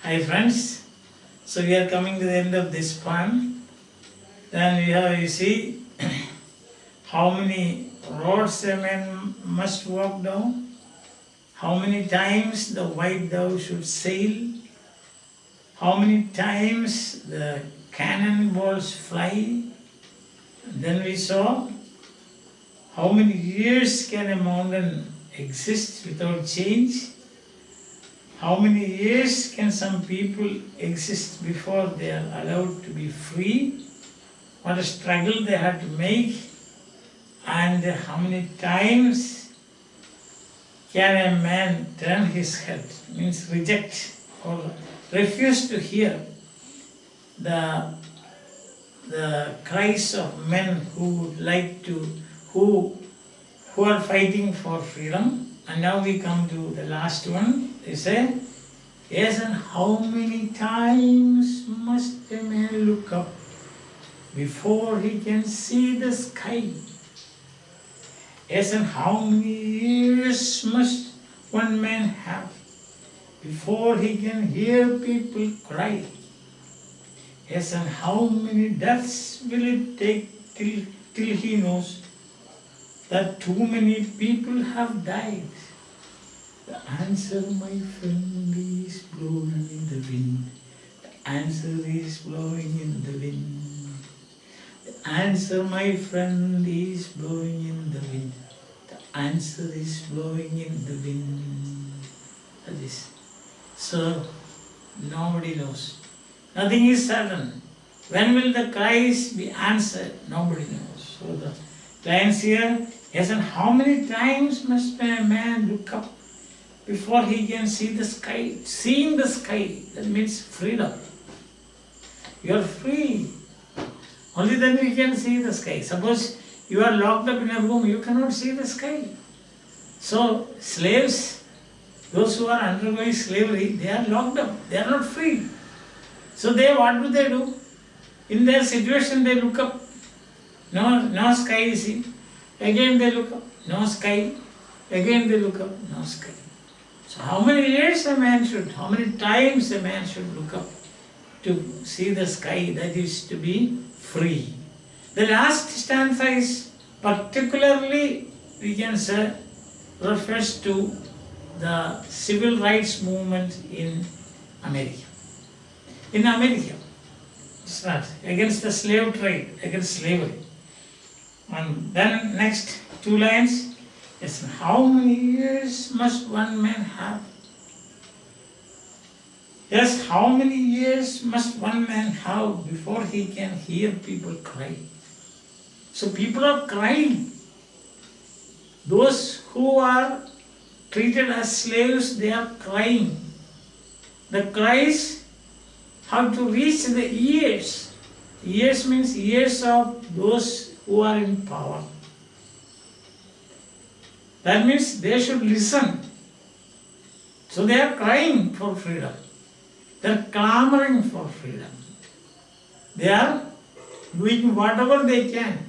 Hi friends, so we are coming to the end of this poem. Then we have, you see, how many roads a man must walk down, how many times the white dove should sail, how many times the cannonballs fly. Then we saw how many years can a mountain exist without change. How many years can some people exist before they are allowed to be free? What a struggle they had to make, and how many times can a man turn his head, means reject or refuse to hear the cries of men who would like to, who are fighting for freedom. And now we come to the last one. They say, yes, and how many times must a man look up before he can see the sky? Yes, and how many years must one man have before he can hear people cry? Yes, and how many deaths will it take till he knows that too many people have died? The answer, my friend, is blowing in the wind. The answer is blowing in the wind. The answer, my friend, is blowing in the wind. The answer is blowing in the wind. That is. So, nobody knows. Nothing is certain. When will the cries be answered? Nobody knows. So the lines here, yes, and how many times must a man look up before he can see the sky? Seeing the sky, that means freedom. You are free. Only then we can see the sky. Suppose you are locked up in a room, you cannot see the sky. So slaves, those who are undergoing slavery, they are locked up. They are not free. So what do? In their situation they look up. No sky is seen. Again they look up. No sky. Again they look up. No sky. So how many years how many times a man should look up to see the sky, that is to be free? The last stanza is particularly, we can say, refers to the civil rights movement in America. In America, it's not against the slave trade, against slavery. And then next two lines, yes, how many years must one man have? Yes, how many years must one man have before he can hear people cry? So people are crying. Those who are treated as slaves, they are crying. The cries have to reach the ears. Ears means ears of those who are in power. That means they should listen. So they are crying for freedom. They are clamoring for freedom. They are doing whatever they can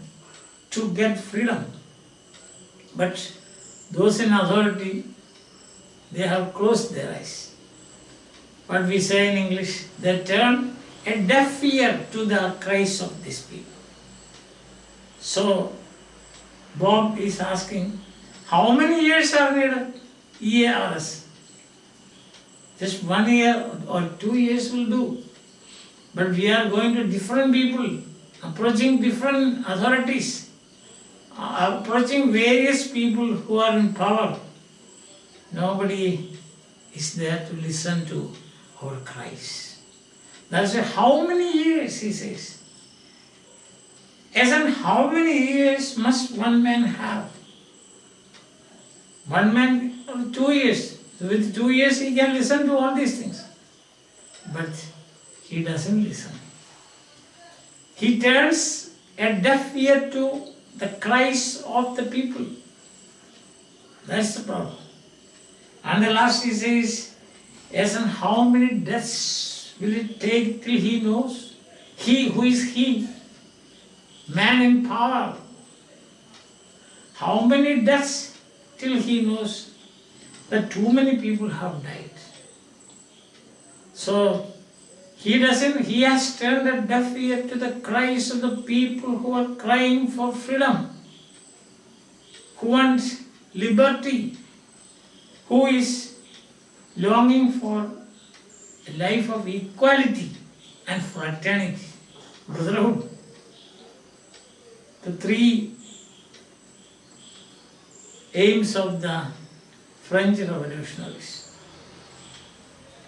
to get freedom. But those in authority, they have closed their eyes. What we say in English, they turn a deaf ear to the cries of these people. So, Bob is asking, how many years are needed? Years. Just 1 year or 2 years will do. But we are going to different people, approaching different authorities, approaching various people who are in power. Nobody is there to listen to our cries. That's how many years, he says. Yes, and how many years must one man have? One man, 2 years. So with 2 years he can listen to all these things. But he doesn't listen. He turns a deaf ear to the cries of the people. That's the problem. And the last he says, yes, and how many deaths will it take till he knows? He, who is he? Man in power. How many deaths till he knows that too many people have died? So he has turned a deaf ear to the cries of the people who are crying for freedom, who want liberty, who is longing for a life of equality and fraternity, brotherhood. The three aims of the French revolutionaries: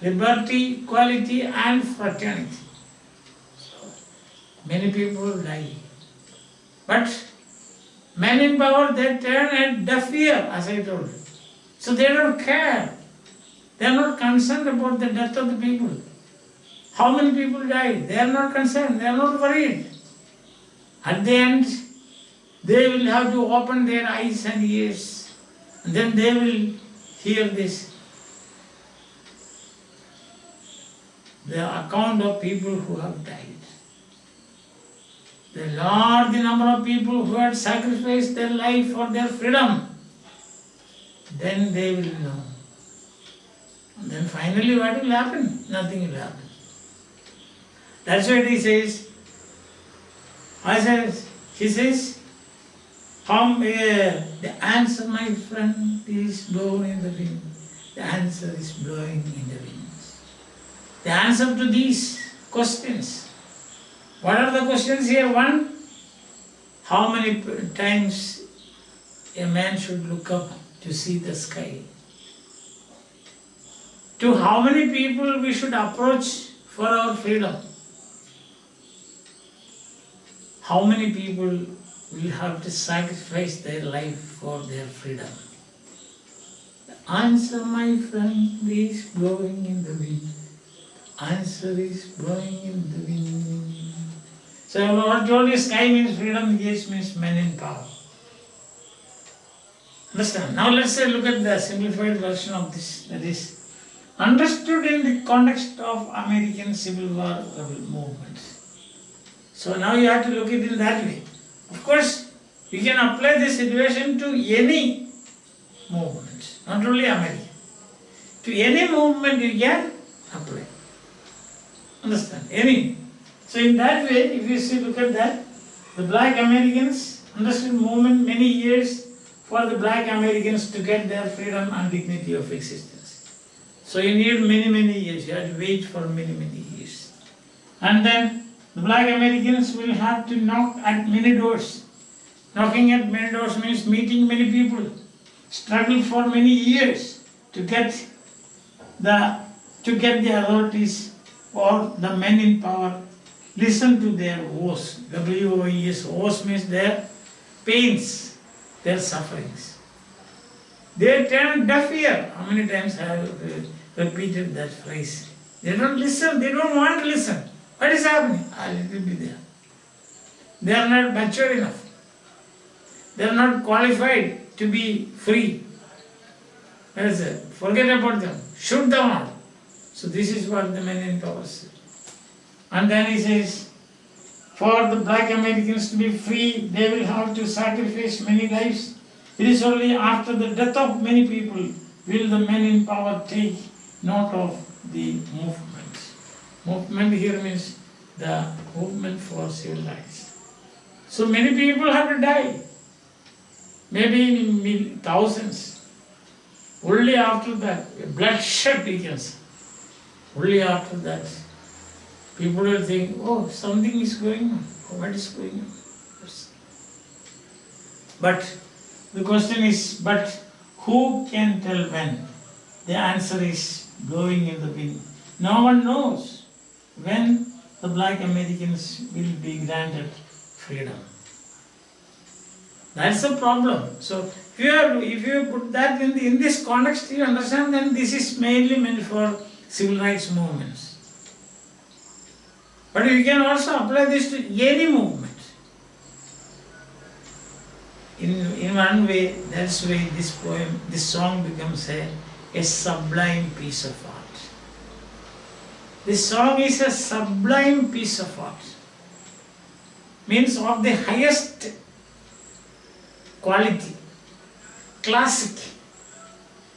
liberty, equality and fraternity. So, many people die. But men in power, they turn a deaf ear, as I told you. So they don't care. They are not concerned about the death of the people. How many people died? They are not concerned. They are not worried. At the end, they will have to open their eyes and ears. And then they will hear this. The account of people who have died. The large number of people who had sacrificed their life for their freedom. Then they will know. And then finally what will happen? Nothing will happen. That's what he says. He says, the answer, my friend, is blowing in the wind. The answer is blowing in the wind. The answer to these questions. What are the questions here? One, how many times a man should look up to see the sky? To how many people we should approach for our freedom? How many people will have to sacrifice their life for their freedom? The answer, my friend, is blowing in the wind. Answer is blowing in the wind. So what told you sky means freedom, yes means men in power. Understand? Now let's look at the simplified version of this. That is understood in the context of American Civil War movements. So now you have to look at it in that way. Of course, you can apply this situation to any movement, not only America. To any movement you can apply. Understand? Any. So in that way, if you see, look at that, the black Americans understood movement many years for the black Americans to get their freedom and dignity of existence. So you need many years. You have to wait for many years. And then the black Americans will have to knock at many doors. Knocking at many doors means meeting many people. Struggle for many years to get the authorities or the men in power listen to their woes. W-O-E-S. Woes means their pains, their sufferings. They turn deaf ear. How many times I have repeated that phrase? They don't listen. They don't want to listen. What is happening? It will be there. They are not mature enough. They are not qualified to be free. Forget about them. Shoot them out. So this is what the men in power say. And then he says, for the black Americans to be free, they will have to sacrifice many lives. It is only after the death of many people will the men in power take note of the movement. Movement here means the movement for civil rights. So many people have to die. Maybe in thousands. Only after that, bloodshed begins. Only after that, people will think, oh, something is going on. What is going on? But the question is, but who can tell when? The answer is blowing in the wind. No one knows when the black Americans will be granted freedom. That's the problem. So if you put that in this context, you understand, then this is mainly meant for civil rights movements. But you can also apply this to any movement. In one way, that's why this song becomes a sublime piece of art. This song is a sublime piece of art. Means of the highest quality. Classic.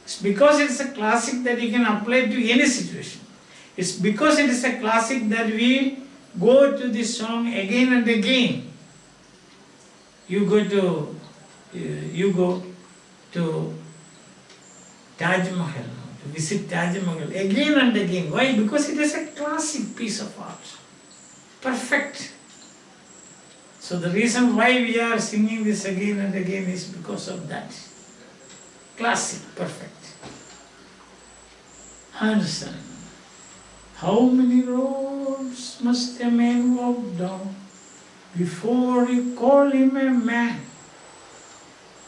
It's because it's a classic that you can apply to any situation. It's because it is a classic that we go to this song again and again. You go to Taj Mahal, to visit Taj Mahal again and again. Why? Because it is a classic piece of art. Perfect. So the reason why we are singing this again and again is because of that. Classic, perfect. Understand? How many roads must a man walk down before you call him a man?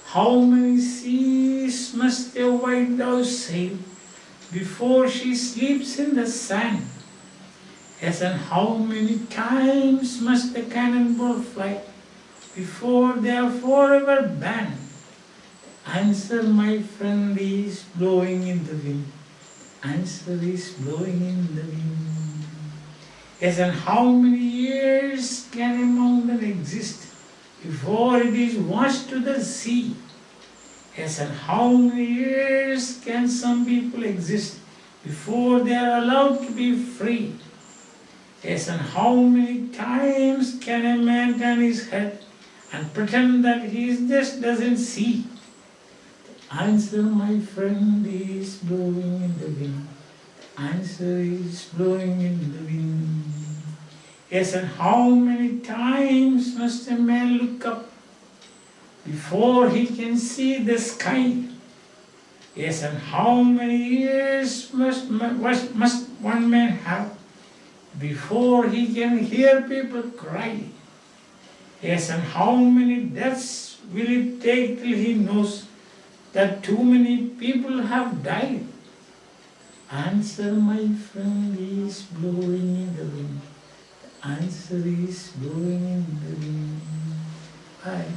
How many seas must a white dove sail before she sleeps in the sand? Yes, and how many times must the cannonball fly before they are forever banned? Answer, my friend, is blowing in the wind. Answer is blowing in the wind. Yes, and how many years can a mountain exist before it is washed to the sea? Yes, and how many years can some people exist before they are allowed to be free? Yes, and how many times can a man turn his head and pretend that he just doesn't see? Answer, my friend, is blowing in the wind. Answer is blowing in the wind. Yes, and how many times must a man look up before he can see the sky? Yes, and how many years must one man have before he can hear people cry? Yes, and how many deaths will it take till he knows that too many people have died? Answer, my friend, is blowing in the wind. The answer is blowing in the wind. Bye.